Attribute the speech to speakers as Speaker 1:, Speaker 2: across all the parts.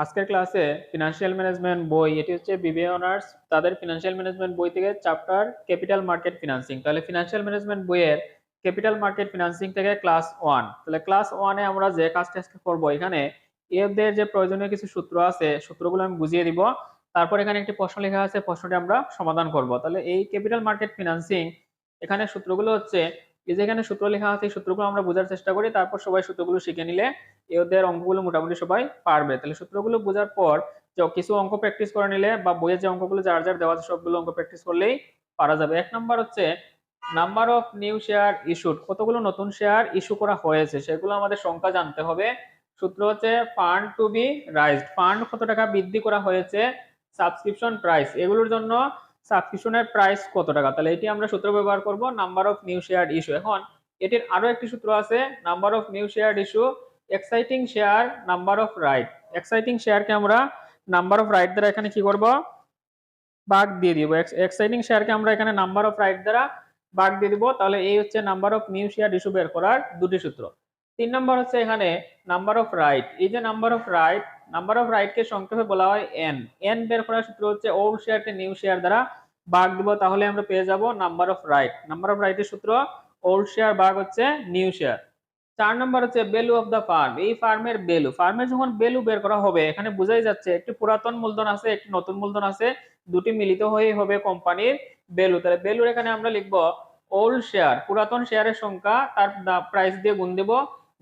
Speaker 1: আজকের ক্লাসে financial management বই, এটি হচ্ছে বিবিএ অনার্স তাদের ফিনান্সিয়াল ম্যানেজমেন্ট বই থেকে চ্যাপ্টার ক্যাপিটাল মার্কেট ফিনান্সিং। তাহলে ফিনান্সিয়াল ম্যানেজমেন্ট বইয়ের ক্যাপিটাল মার্কেট ফিনান্সিং থেকে ক্লাস 1। তাহলে ক্লাস 1-এ আমরা যে কাজটা আজকে করব, এখানে এদের যে প্রয়োজনীয় কিছু সূত্র আছে, সূত্রগুলো আমি বুঝিয়ে দিব। তারপর এখানে একটি প্রশ্ন লেখা আছে, প্রশ্নটি আমরা সমাধান করব। তাহলে এই ক্যাপিটাল মার্কেট ফিনান্সিং, এখানে সূত্রগুলো হচ্ছে এই যে এখানে সূত্র লেখা আছে, এই সূত্রগুলো আমরা বোঝার চেষ্টা করি, তারপর সবাই সূত্রগুলো শিখে নিলে এদের অঙ্কগুলো মোটামুটি সবাই পারবে। তাহলে সূত্রগুলো বোঝার পর যে কিছু অঙ্ক প্র্যাকটিস করে নিলে বা বইয়ের যে অঙ্কগুলো যার যার দেওয়া আছে সবগুলো অঙ্ক প্র্যাকটিস করলেই পারা যাবে। এক নম্বর হচ্ছে number of new share issued, কতগুলো নতুন শেয়ার ইস্যু করা হয়েছে সেগুলো আমাদের সংখ্যা জানতে হবে। সূত্র হচ্ছে fund to be raised, fund কত টাকা বৃদ্ধি করা হয়েছে, সাবস্ক্রিপশন প্রাইস, এগুলোর জন্য সাবস্ক্রিপশনের প্রাইস কত টাকা। তাহলে এটি আমরা সূত্র ব্যবহার করব number of new share issue. এখন এটির আরো একটি সূত্র আছে, number of new share issue exciting share number of right. Exciting শেয়ারকে আমরা নাম্বার অফ রাইট দ্বারা এখানে কি করব, ভাগ দিয়ে দিব। এক্সাইটিং শেয়ারকে আমরা এখানে নাম্বার অফ রাইট দ্বারা ভাগ দিয়ে দিব। তাহলে এই হচ্ছে number of new share issue বের করার দুটি সূত্র। 3 নম্বর হচ্ছে এখানে নাম্বার অফ রাইট। এই যে number of right, number of right কে সংক্ষেপে বলা হয় এন। এন বের করার সূত্র হচ্ছে ওল্ড শেয়ারকে নিউ শেয়ার দ্বারা ভাগ দিব, তাহলে আমরা পেয়ে যাব number of right. Number of রাইটের সূত্র ওল্ড শেয়ার ভাগ হচ্ছে নিউ শেয়ার। 4 নম্বর হচ্ছে ভ্যালু অফ দা ফার্ম। এই ফার্মের ভ্যালু, ফার্মের যখন ভ্যালু বের করা হবে, এখানে বোঝাই যাচ্ছে একটি পুরাতন মূলধন আছে, একটি নতুন মূলধন আছে, দুটি মিলিত হয়ে হবে কোম্পানির ভ্যালু। তাহলে ভ্যালুর এখানে আমরা লিখব ওল্ড শেয়ার, পুরাতন শেয়ারের সংখ্যা তার প্রাইস দিয়ে গুণ দেব,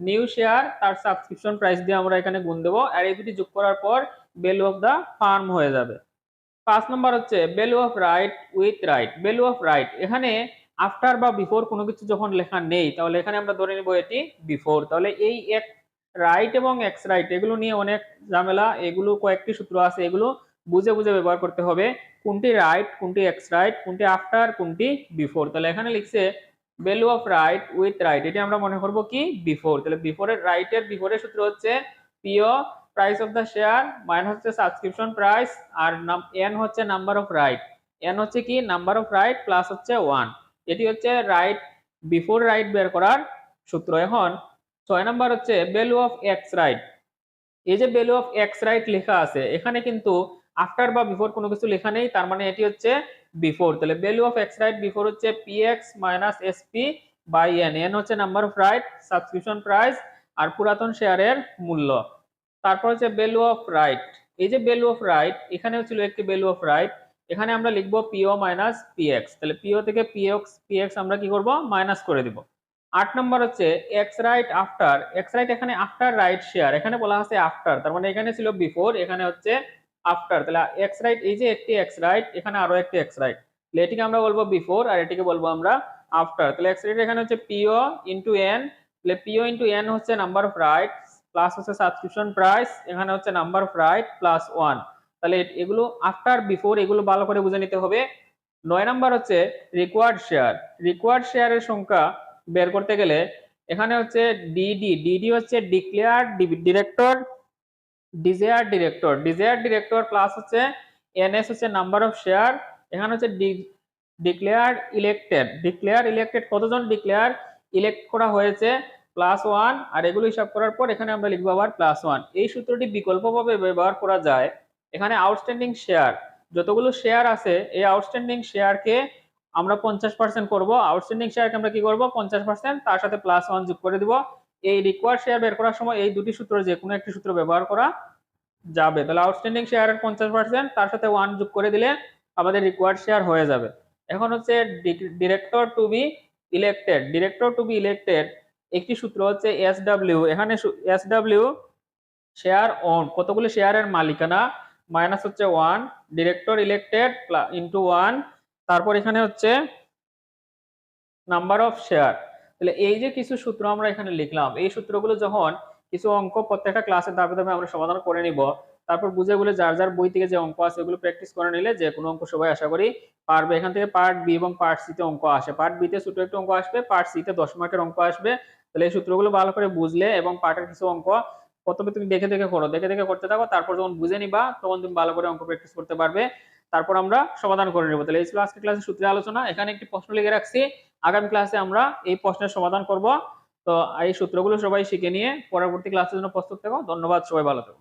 Speaker 1: নিউ শেয়ার তার সাবস্ক্রিপশন প্রাইস দিয়ে আমরা এখানে গুণ দেব, আর এই দুটি যোগ করার পর ভ্যালু অফ দা ফার্ম হয়ে যাবে। 5 নম্বর হচ্ছে value of right with right. Value of right, এখানে আফটার বা বিফোর কোনো কিছু যখন লেখা নেই, তাহলে এখানে আমরা ধরে নিব এটি বিফোর। তাহলে এই এক রাইট এবং এক্স রাইট এগুলো নিয়ে অনেক ঝামেলা, এগুলো কয়েকটি সূত্র আছে, এগুলো বুঝে বুঝে ব্যবহার করতে হবে, কোনটি রাইট কোনটি এক্স রাইট, কোনটি আফটার কোনটি বিফোর। তাহলে এখানে লিখছে value of right with right, এটি আমরা মনে করব কি বিফোর। তাহলে বিফোরের রাইটের বিফোরের সূত্র হচ্ছে P O price of the share minus হচ্ছে সাবস্ক্রিপশন প্রাইস, আর এন হচ্ছে নাম্বার অফ রাইট, এন হচ্ছে কি নাম্বার অফ রাইট প্লাস হচ্ছে 1। এটি হচ্ছে রাইট বিফোর রাইট বের করার সূত্র। এখন 6 নাম্বার হচ্ছে ভ্যালু অফ এক্স রাইট। এই যে ভ্যালু অফ এক্স রাইট লেখা আছে, এখানে কিন্তু আফটার বা বিফোর কোনো কিছু লেখা নেই, তার মানে এটি হচ্ছে বিফোর। তাহলে value of X right before হচ্ছে PX minus SP by N. N হচ্ছে number of right, subscription price আর পুরাতন শেয়ারের মূল্য। তারপর হচ্ছে ভ্যালু অফ রাইট। এই যে ভ্যালু অফ রাইট, এখানেও ছিল একটি ভ্যালু অফ রাইট, এখানে আমরা লিখবো পিও মাইনাস পিএক্স। তাহলে পিও থেকে পিএক্স আমরা কি করব, মাইনাস করে দিব। 8 নম্বর হচ্ছে x right after. X right এখানে আফটার রাইট শেয়ার, এখানে বলা আছে আফটার, তার মানে এখানে ছিল বিফোর, এখানে হচ্ছে আফটার। তাহলে এক্স রাইট, এই যে একটি এক্স রাইট, এখানে আরো একটি এক্স রাইট, তাহলে এটিকে আমরা বলবো বিফোর আর এটিকে বলবো আমরা আফটার। তাহলে এক্স রাইট এখানে হচ্ছে পিও ইনটু এন, তাহলে পিও ইনটু এন হচ্ছে নাম্বার অফ রাইট প্লাস হচ্ছে সাবস্ক্রিপশন প্রাইস, এখানে হচ্ছে নাম্বার অফ রাইট প্লাস 1। তাহলে এগুলো আফটার বিফোর, এগুলো ভালো করে বুঝে নিতে হবে। 9 নাম্বার হচ্ছে রিকোয়ার্ড শেয়ার। রিকোয়ার্ড শেয়ারের সংখ্যা বের করতে গেলে এখানে হচ্ছে ডিডি, ডিডি হচ্ছে declared director, desire director, desire director plus হচ্ছে এনএস হচ্ছে নাম্বার অফ শেয়ার, এখানে হচ্ছে ডিক্লেয়ার ইলেক্টেড, ডিক্লেয়ার ইলেক্টেড কতজন ডিক্লেয়ার ইলেক্ট করা হয়েছে প্লাস 1, আর এগুলো হিসাব করার পর এখানে আমরা লিখবো আবার প্লাস 1। এই সূত্রটি বিকল্পভাবে ব্যবহার করা যায়। এখানে আউটস্ট্যান্ডিং শেয়ার, যতগুলো শেয়ার আছে এই আউটস্ট্যান্ডিং শেয়ারকে আমরা 50% করব, আউটস্ট্যান্ডিং শেয়ারকে আমরা কি করব 50%, তার সাথে প্লাস 1 যোগ করে দিব। এই রিকোয়ার্ড শেয়ার বের করার সময় এই দুটি সূত্র যে কোনো একটি সূত্র ব্যবহার করা যাবে। তাহলে আউটস্ট্যান্ডিং শেয়ারের 50% তার সাথে 1 যোগ করে দিলে আমাদের রিকোয়ার্ড শেয়ার হয়ে যাবে। এখন হচ্ছে director to be elected. Director to be elected একটি সূত্র হচ্ছে এসডব্লিউ, এখানে এসডব্লিউ শেয়ার ওন, কতগুলো শেয়ারের মালিকানা, মাইনাস হচ্ছে 1, ডিরেক্টর ইলেক্টেড ইনটু 1, তারপর এখানে হচ্ছে নাম্বার অফ শেয়ার। তাহলে এই যে কিছু সূত্র আমরা এখানে লিখলাম, এই সূত্রগুলো যখন কিছু অঙ্ক প্রত্যেকটা ক্লাসে ধাপে ধাপে আমরা সমাধান করে নিব, তারপর বুঝে বুঝে যার যার বই থেকে যে অঙ্ক আছে ওগুলো প্র্যাকটিস করে নিলে যে কোনো অঙ্ক সবাই আশা করি পারবে। এখান থেকে পার্ট বি এবং পার্ট সি তে অঙ্ক আসে, পার্ট বি তে ছোট একটা অঙ্ক আসবে, পার্ট সি তে 10 মার্কের অঙ্ক আসবে। তাহলে এই সূত্রগুলো ভালো করে বুঝলে এবং পার্টের কিছু অঙ্ক প্রথমে তুমি দেখে দেখে করো, দেখে দেখে করতে থাকো, তারপর যখন বুঝে নিবা তখন তুমি ভালো করে অঙ্ক প্র্যাকটিস করতে পারবে, তারপর আমরা সমাধান করে নেব। তাহলে এই ছিল আজকের ক্লাসে সূত্রের আলোচনা। এখানে একটি প্রশ্ন লিখে রাখছি, আগামী ক্লাসে আমরা এই প্রশ্নের সমাধান করব। তো এই সূত্রগুলো সবাই শিখে নিয়ে পরবর্তী ক্লাসের জন্য প্রস্তুত থাকো। ধন্যবাদ, সবাই ভালো থাকো।